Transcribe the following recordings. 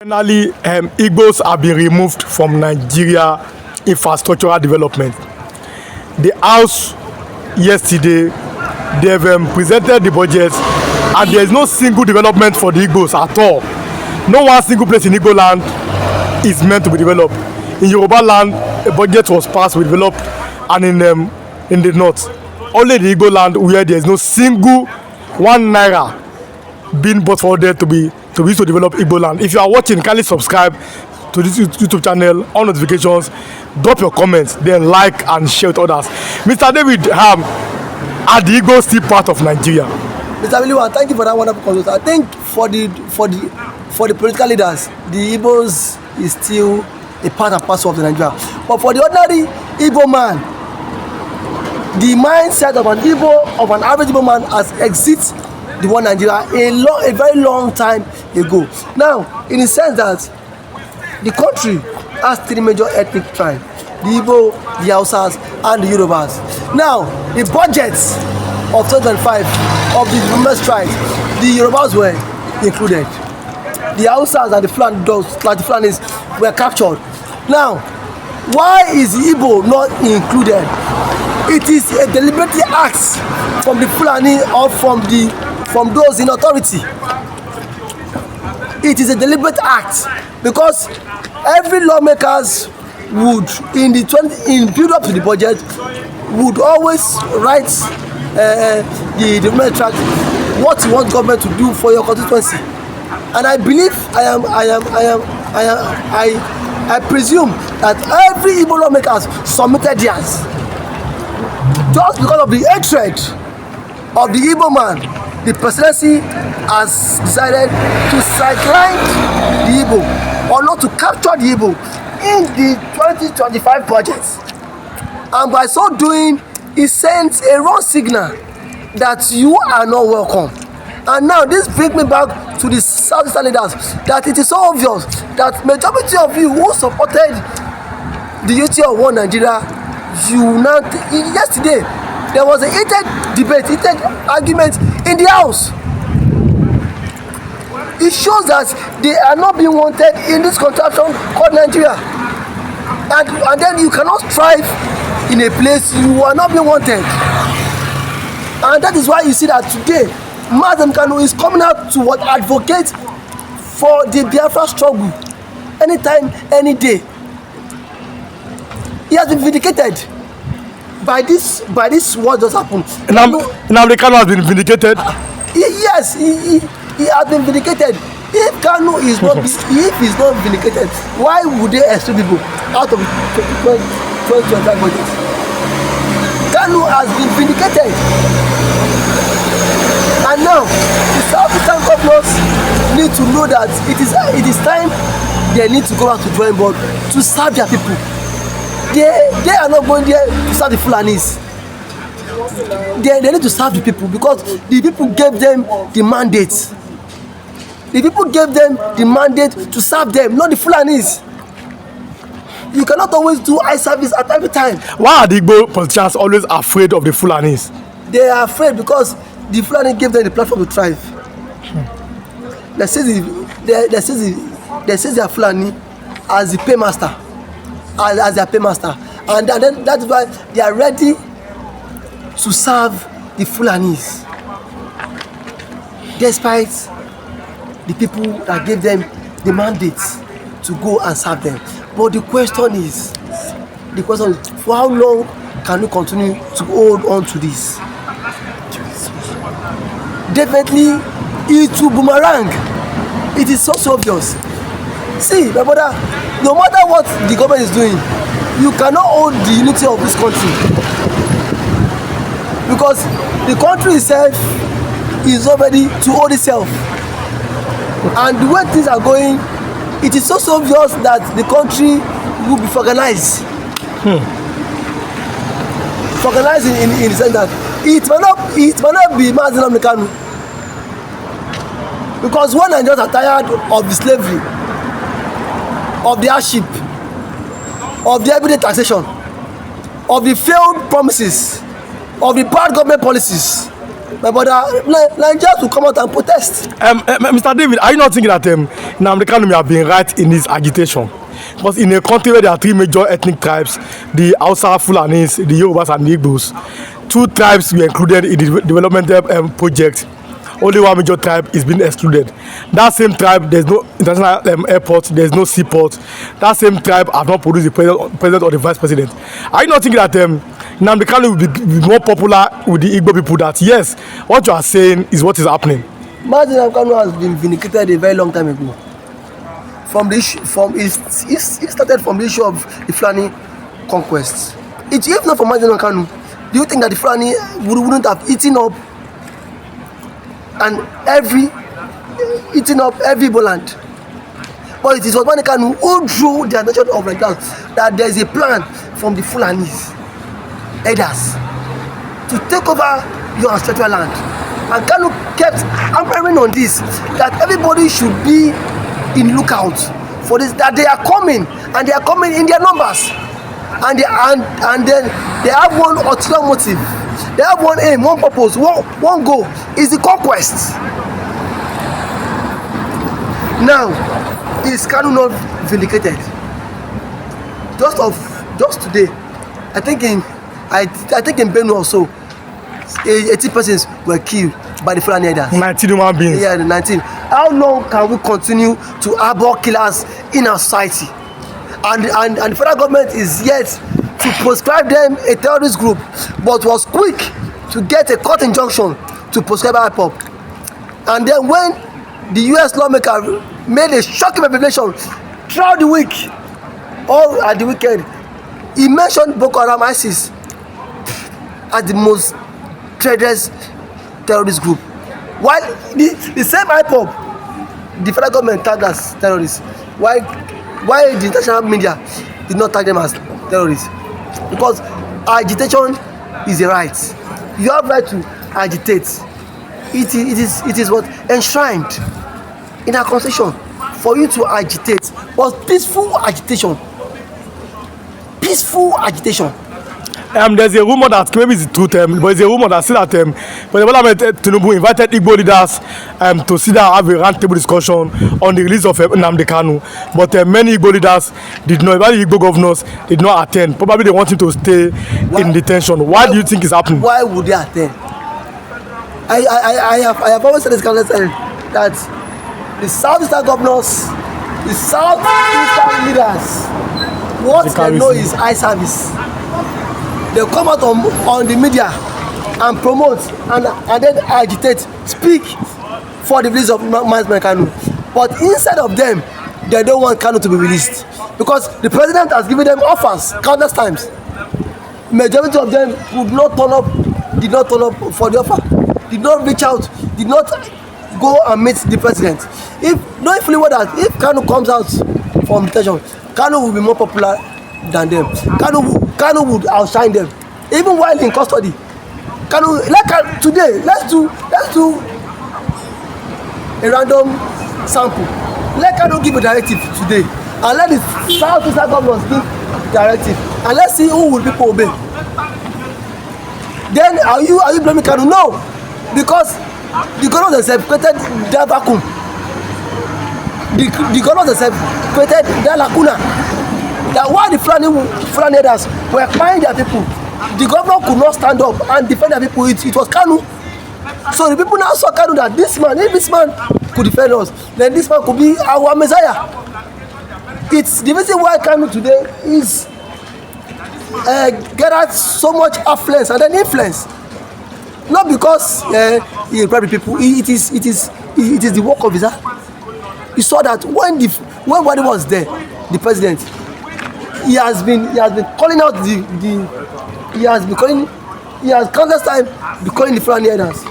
Finally, Igbos have been removed from Nigeria infrastructural development. The House yesterday, they have presented the budget, and there is no single development for the Igbos at all. No one single place in Igbo land is meant to be developed. In Yoruba land, a budget was passed to be developed, and in the north, only the Igbo land where there is no single 1 naira being brought forward to be used to develop Igbo land. If you are watching, kindly subscribe to this YouTube channel, on notifications, drop your comments, then like and share with others. Mr. David, are the Igbos still part of Nigeria? Mr. Williwan, thank you for that wonderful conversation. I think for the political leaders, the Igbos is still a part and parcel of the Nigeria. But for the ordinary Igbo man, the mindset of an average Igbo man has exited the one Nigeria a very long time ago. Now, in the sense that the country has 3 major ethnic tribes: the Igbo, the Hausas, and the Yorubas. Now, the budgets of 2025 of the Igbo tribes, the Yorubas were included. The Hausas and the Fulanis were captured. Now, why is the Igbo not included? It is a deliberate act from the Fulani or from those in authority. It is a deliberate act because every lawmakers would, in build up to the budget, would always write the development track, what you want government to do for your constituency. And I believe I presume that every Igbo lawmakers submitted theirs. Just because of the hatred of the Igbo man, the presidency has decided to sideline the Igbo, or not to capture the Igbo in the 2025 budget. And by so doing, it sends a wrong signal that you are not welcome. And now this brings me back to the Southeastern leaders, that it is so obvious that majority of you who supported the unity of one Nigeria, yesterday there was a heated debate, heated argument in the House. It shows that they are not being wanted in this contraption called Nigeria. And then you cannot thrive in a place you are not being wanted. And that is why you see that today, Madam Kanu is coming out to advocate for the Biafra struggle. Anytime, any day. He has been vindicated by this what just happened. Now the Kanu has been vindicated. Yes, he has been vindicated. If Kanu is not vindicated, why would they exclude people out of the 2025 budget? Kanu has been vindicated. And now the Southeastern governors need to know that it is time they need to go back to drawing board to serve their people. They are not going there to serve the Fulanis. They need to serve the people because the people gave them the mandate. The people gave them the mandate to serve them, not the Fulanis. You cannot always do eye service at every time. Why are the Igbo politicians always afraid of the Fulanis? They are afraid because the Fulani gave them the platform to thrive. They say they are Fulani as the paymaster. As their paymaster, and then that's why they are ready to serve the Fulanis, despite the people that gave them the mandate to go and serve them. But the question is, for how long can we continue to hold on to this? Definitely, it will boomerang. It is so obvious. See, my brother, no matter what the government is doing, you cannot hold the unity of this country, because the country itself is not ready to hold itself. And the way things are going, it is so obvious that the country will be organized. Organized in the sense that it may not be marginal mechanical, because when Nigerians are tired of the slavery, of the hardship, of the everyday taxation, of the failed promises, of the bad government policies, my brother, Nigerians will come out and protest. Mr. David, are you not thinking that Nnamdi Kanu may have been right in his agitation? Because in a country where there are three major ethnic tribes, the Hausa, Fulanis, the Yorubas, and the Igbos, two tribes were included in the developmental project. Only one major tribe is being excluded. That same tribe, there's no international airport, there's no seaport. That same tribe has not produced the president or the vice president. Are you not thinking that Nnamdi Kanu will be more popular with the Igbo people? That yes, what you are saying is what is happening. Nnamdi Kanu has been vindicated a very long time ago. From the issue, it started from the issue of the Fulani conquest. If not for Nnamdi Kanu, do you think that the Fulani wouldn't have eaten up every Igbo land? But it is Nnamdi Kanu who drew the attention of Nigerians that there is a plan from the Fulanis elders to take over your ancestral land. And Kanu kept hammering on this, that everybody should be in lookout for this, that they are coming, and they are coming in their numbers, and then they have one ulterior motive, they have one aim, one purpose, one goal, is the conquest. Now is Kanu not vindicated? Just today, I think in Benue also, 80 persons were killed by the Fulani elders. 19 human beings. Yeah, 19. How long can we continue to harbor killers in our society? And the federal government is yet to prescribe them a terrorist group, but was quick to get a court injunction to prescribe IPOB. And then when the US lawmaker made a shocking revelation throughout the week, or at the weekend, he mentioned Boko Haram, ISIS as the most treacherous terrorist group, while the same IPOB, the federal government tagged as terrorists. Why the international media did not tag them as terrorists? Because agitation is a right. You have right to agitate. It is what enshrined in our constitution for you to agitate, but peaceful agitation. There's a rumor that maybe it's the truth, but there's a rumor that says that President Tinubu invited Igbo leaders to sit down and have a roundtable discussion on the release of Nnamdi Kanu. But many Igbo leaders did not, even the Igbo governors did not attend. Probably they want him to stay in detention. Why do you think it's happening? Why would they attend? I have always said this kind of thing, that the Southeastern governors, the Southeastern leaders, what they know is eye service. They come out on the media and promote and then agitate, speak for the release of Nnamdi Kanu. But inside of them, they don't want Kanu to be released, because the president has given them offers countless times. Majority of them did not turn up for the offer, did not reach out, did not go and meet the president. Knowing fully well that if Kanu comes out from detention, Kanu will be more popular than them. Kanu would outshine them, even while in custody. Kanu, like today, let's do a random sample. Let Kanu give a directive today, and let the Southeastern governors give directive, and let's see who will people obey. Then are you blaming Kanu? No, because the governors themselves created that vacuum. The governors themselves created that lacuna. That while the Fulani elders were buying their people, the governor could not stand up and defend their people. It was Kanu. So the people now saw Kanu that if this man could defend us, then this man could be our Messiah. It's the reason why Kanu today is gathered so much affluence and then influence. Not because he bribed people. It is the work of his hand. You saw that when Buhari was there, the president, he has been calling out he has countless time be calling the Fulani elders,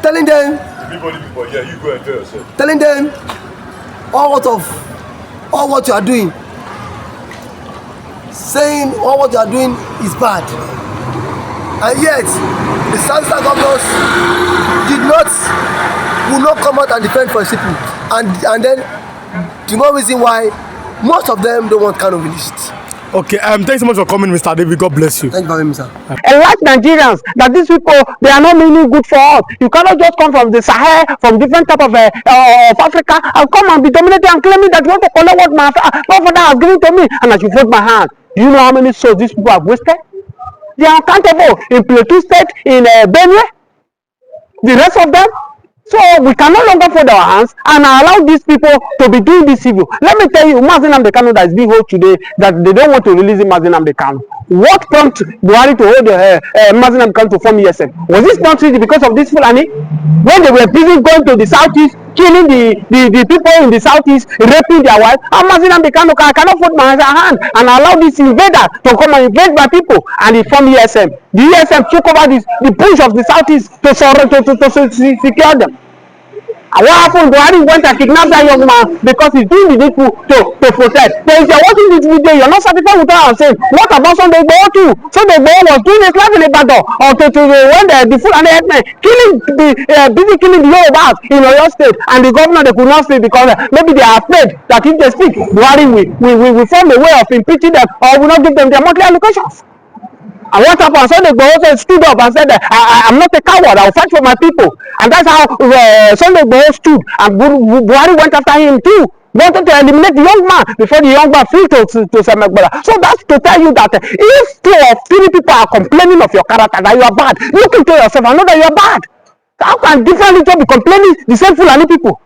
telling them all what you are doing, saying all what you are doing is bad. And yet the Southern governors will not come out and defend for his people, and then the more reason why most of them don't want Kanu released. Okay, thanks so much for coming, Mr. David. God bless you. Thank you for having me, sir. Enlighten Nigerians that these people, they are not meaning good for us. You cannot just come from the Sahel, from different type of Africa, and come and be dominated and claiming that you want to collect what my father has given to me, and I should fold my hand. Do you know how many souls these people have wasted? They are accountable in Plateau State, in Benue, the rest of them. So we can no longer fold our hands and allow these people to be doing this evil. Let me tell you, Mazi Nnamdi Kanu that is being held today, that they don't want to release Mazi Nnamdi Kanu. What prompted Buhari to hold Mazi Nnamdi Kanu to form ESM? Was this not because of this Fulani? When they were busy going to the southeast, killing the people in the southeast, raping their wives, and Mazi Nnamdi Kanu cannot fold my hand and allow this invader to come and invade my people, and he formed ESM. The ESM took over the push of the southeast to secure them. And what happened? Buhari went and kidnapped that young man because he's doing the needful to protect. So if you're watching this video, you're not satisfied with what I'm saying. What about Sunday Igboho too? Sunday Igboho was doing his life in a battle when the Fulani headmen busy killing the Yorubas in Oyo State, and the governor they could not speak because maybe they are afraid that if they speak, Buhari will form a way of impeaching them or will not give them their monthly allocations. And what happened? Sunday Igboho stood up and said, I'm not a coward, I'll fight for my people. And that's how Sunday Igboho stood. And Buhari went after him too. Wanted to eliminate the young man before the young man flew to Semegbara. So that's to tell you that if 2 or 3 people are complaining of your character, that you are bad, look into yourself and know that you are bad. How can different people be complaining the same Fulani people?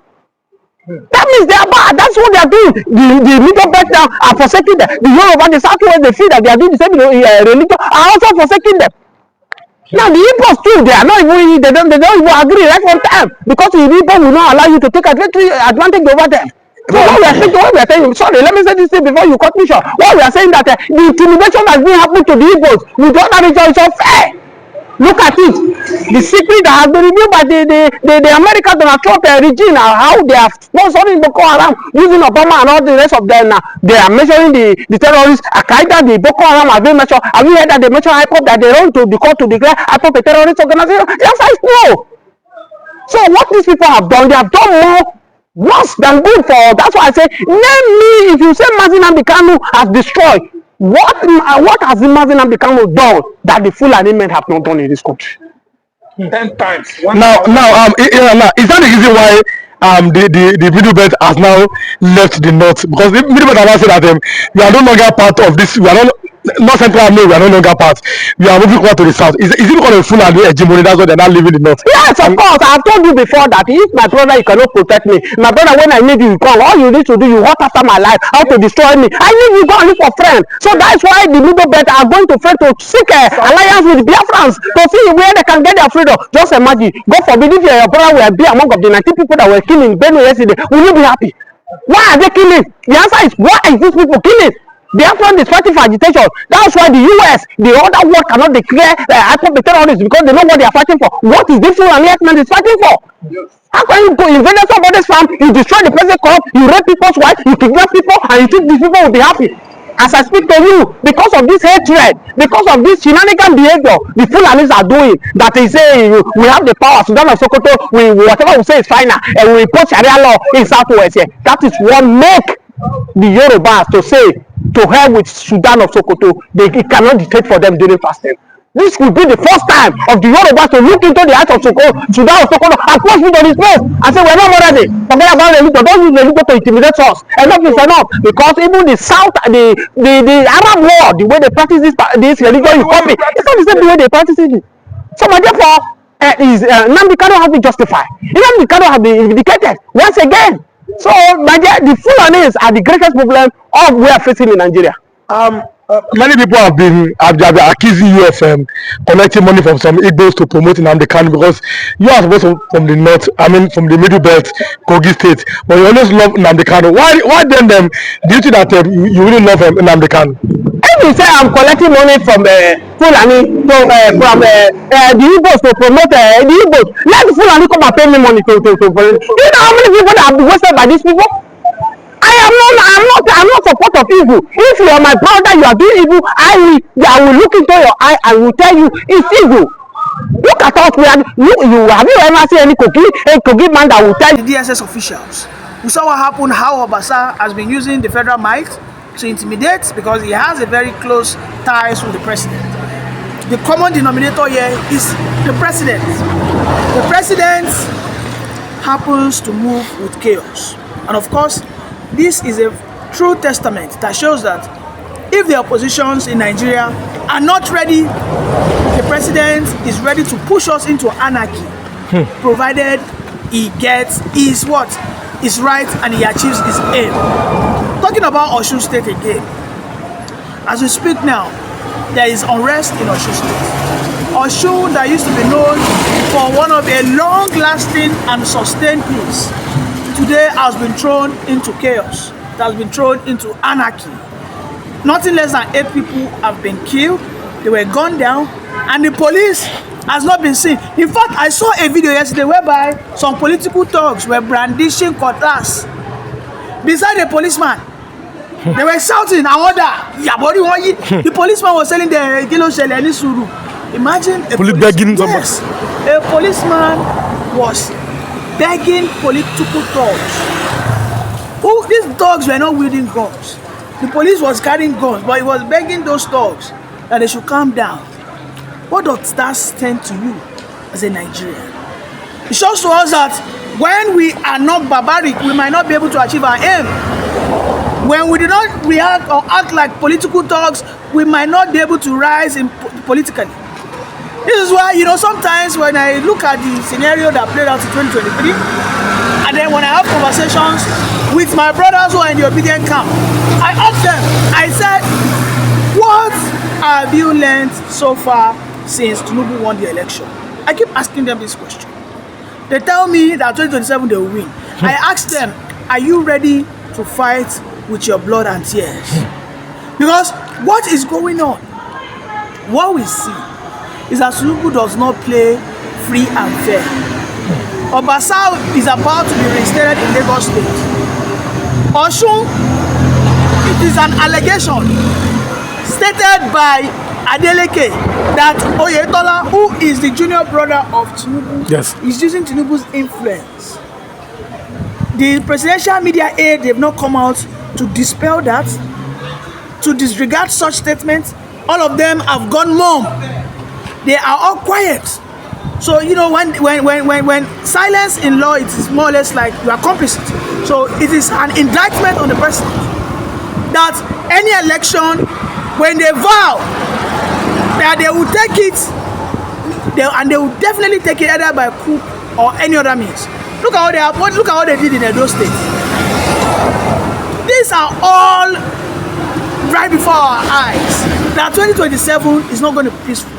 That means they are bad. That's what they are doing. The middle belt now are forsaking them. The Yoruba, the Southwest, they feel that they are doing the same religion, are also forsaking them. Now the Igbos too, they are not even, they don't even agree right from time, because the Igbo will not allow you to take advantage over them. So what we are saying, sorry, let me say this thing before you cut me short. What we are saying that the intimidation has been happening to the Igbos with the other region is unfair. Look at it. The secret that has been revealed by the American Donald Trump regime, how they are sponsoring Boko Haram using Obama and all the rest of them now. They are measuring the terrorists. Al-Qaeda, the Boko Haram have been measured. Have you heard that they measure IPOP, that they run to the court to declare IPOP a terrorist organization? The answer is no. So what these people have done, they have done more worse than good for us. That's why I say, name me, if you say Mazi Nnamdi Kanu has destroyed, what has Mazi Nnamdi Kanu done that the Fulani men have not done in this country? 10 times. Now, is that the reason why the Middle Belt has now left the north? Because the Middle Belt has now said that we are no longer part of this. We are not central. No, we are no longer part. We are moving over to the south. Is it because of Fulani hegemony? That's why they are not living in the north. Yes, of course. I have told you before that if my brother, you cannot protect me. My brother, when I need you, you come. All you need to do, you hot after my life, how to destroy me. I need you go and look for friends. So that's why the Middle Belt are going to fight to seek alliance with Biafrans to see where they can get their freedom. Just imagine, God forbid, if your brother will be among of the 19 people that were killing in Benue yesterday, will you be happy? Why are they killing? The answer is, why is these people killing? Biafran is fighting for agitation. That's why the US, the other world cannot declare IPOP terrorists, because they know what they are fighting for. What is this Fulani is fighting for? Yes. How can you go invade somebody's farm, you destroy the present crop, you rape people's wives, you kidnap people, and you think these people will be happy? As I speak to you, because of this hatred, because of this shenanigan behavior the Fulanis are doing, that they say we have the power, Sudan and Sokoto, whatever we say is final, and we impose Sharia law in Southwest here. That is what make the Yorubas to say, to hell with Sudan of Sokoto, it cannot dictate for them during fasting. This will be the first time of the Yorubas to look into the eyes of Sudan of Sokoto and push me to this place and say, we're not more ready. Forget about religion. Don't use religion to intimidate us. Enough is enough. Because even the South, the Arab world, the way they practice this religion, you copy. It's not the same way they practice it. So, therefore, Nnamdi Kanu has been justified. Nnamdi Kanu has been vindicated once again. So, the Fulanis are the greatest problem of we are facing in Nigeria. Many people have been accusing you of collecting money from some Igbos to promote Nnamdi Kanu, because you are supposed to from the north, from the Middle Belt, Kogi State, but you always love Nnamdi Kanu. Why then do you think that you really love Nnamdi Kanu? If you say I'm collecting money from Fulani from the Igbos to promote the Igbos, let the Fulani come and pay me money to do you know how many people that have been wasted by these people? I'm not support of evil. If you are my brother, you are doing evil, I will look into your eye and will tell you it's evil. Look at us. Have you ever seen any Kogi man that will tell you? The DSS officials, we saw what happened, how Obasa has been using the federal might to intimidate because he has a very close ties with the president. The common denominator here is the president. The president happens to move with chaos. And of course, this is a true testament that shows that if the oppositions in Nigeria are not ready, the president is ready to push us into anarchy, provided he gets his right and he achieves his aim. Talking about Osun State again, as we speak now, there is unrest in Osun State. Osun, that used to be known for one of a long-lasting and sustained peace, today has been thrown into chaos. It has been thrown into anarchy. Nothing less than 8 people have been killed. They were gunned down, and the police has not been seen. In fact, I saw a video yesterday whereby some political thugs were brandishing cutlass beside a policeman. They were shouting, the policeman was telling them, imagine a policeman was begging political thugs. These thugs were not wielding guns. The police was carrying guns, but he was begging those thugs that they should calm down. What does that stand to you as a Nigerian? It shows to us that when we are not barbaric, we might not be able to achieve our aim. When we do not react or act like political thugs, we might not be able to rise politically. This is why, sometimes when I look at the scenario that played out in 2023, and then when I have conversations with my brothers who are in the obedient camp, I ask them, I said, what have you learned so far since Tinubu won the election? I keep asking them this question. They tell me that 2027 they will win. I ask them, are you ready to fight with your blood and tears? Because what is going on? What we see is that Tinubu does not play free and fair. Obasa is about to be reinstated in Lagos State. Osun, it is an allegation stated by Adeleke that Oyetola, who is the junior brother of Tinubu, is using Tinubu's influence. The presidential media aide, they've not come out to dispel that, to disregard such statements. All of them have gone mum. They are all quiet. So when silence in law, it is more or less like you are complicit. So it is an indictment on the president that any election, when they vow that they will take it, they will definitely take it either by coup or any other means. Look at what they did in Edo State. These are all right before our eyes. That 2027 is not going to be peaceful.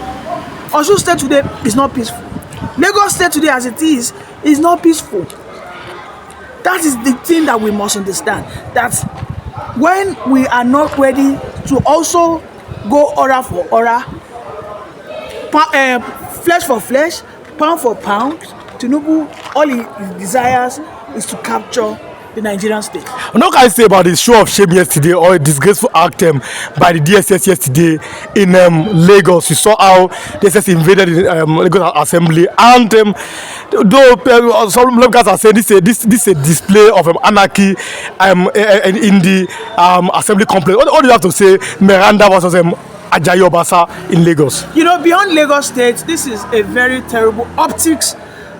Osun State today is not peaceful. Lagos State today as it is not peaceful. That is the thing that we must understand. That when we are not ready to also go aura for aura, flesh for flesh, pound for pound, Tinubu, all he desires is to capture the Nigerian state. What can I say about the show of shame yesterday, or a disgraceful act by the DSS yesterday in Lagos? You saw how DSS invaded the Lagos Assembly, and though some locals are saying this is a display of anarchy in the assembly complex. What do you have to say, Miranda versus Ajayi Obasa in Lagos? Beyond Lagos State, this is a very terrible optics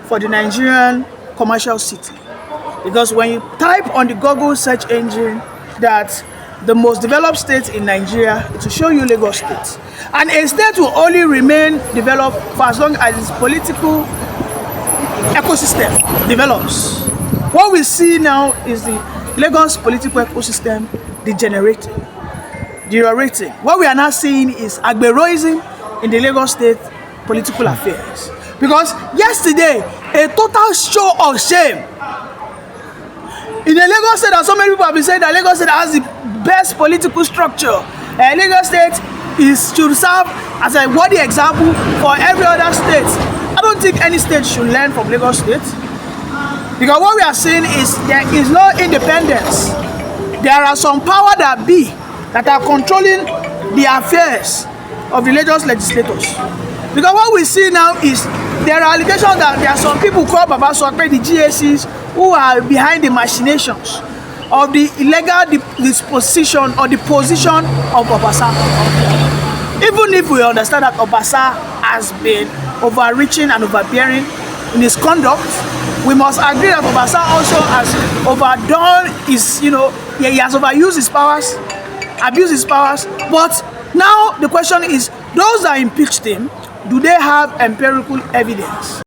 for the Nigerian commercial city. Because when you type on the Google search engine that the most developed state in Nigeria, it will show you Lagos State. And a state will only remain developed for as long as its political ecosystem develops. What we see now is the Lagos political ecosystem degenerating, deteriorating. What we are now seeing is agberoism in the Lagos State political affairs. Because yesterday, a total show of shame. In the Lagos State, that so many people have been saying that Lagos State has the best political structure. Lagos State should serve as a worthy example for every other state. I don't think any state should learn from Lagos State. Because what we are seeing is there is no independence. There are some power that be that are controlling the affairs of the Lagos legislators. Because what we see now is there are allegations that there are some people called Baba Sokpe, the GACs, who are behind the machinations of the illegal disposition or the position of Obasa. Even if we understand that Obasa has been overreaching and overbearing in his conduct, we must agree that Obasa also has overdone his, he has overused his powers, abused his powers. But now the question is, those that impeached him, do they have empirical evidence?